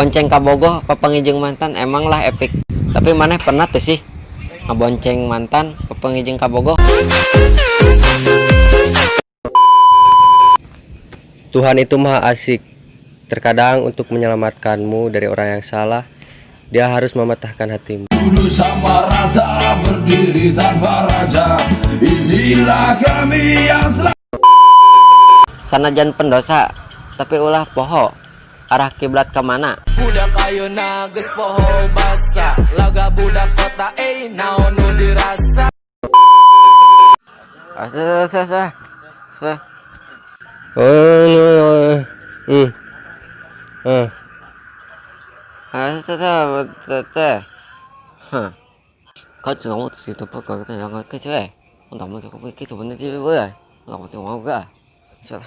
Ngabonceng kabogoh papangijeng mantan emang lah epic. Tapi maneh pernah tuh sih ngabonceng mantan papangijeng kabogoh? Tuhan itu maha asik. Terkadang untuk menyelamatkanmu dari orang yang salah, Dia harus mematahkan hatimu. Dulu sama rata berdiri tanpa raja. Inilah kami yang selalu. Sanajan pendosa tapi ulah poho, arah kiblat kemana? Budak ayeuna geus poho basa, laga budak kota naon nu dirasa. Có chừng ngóng thì tôi có cái này cái chứ này, ông tổng nó có cái vấn đề gì vậy? Lòng tôi ngóng cái, sao?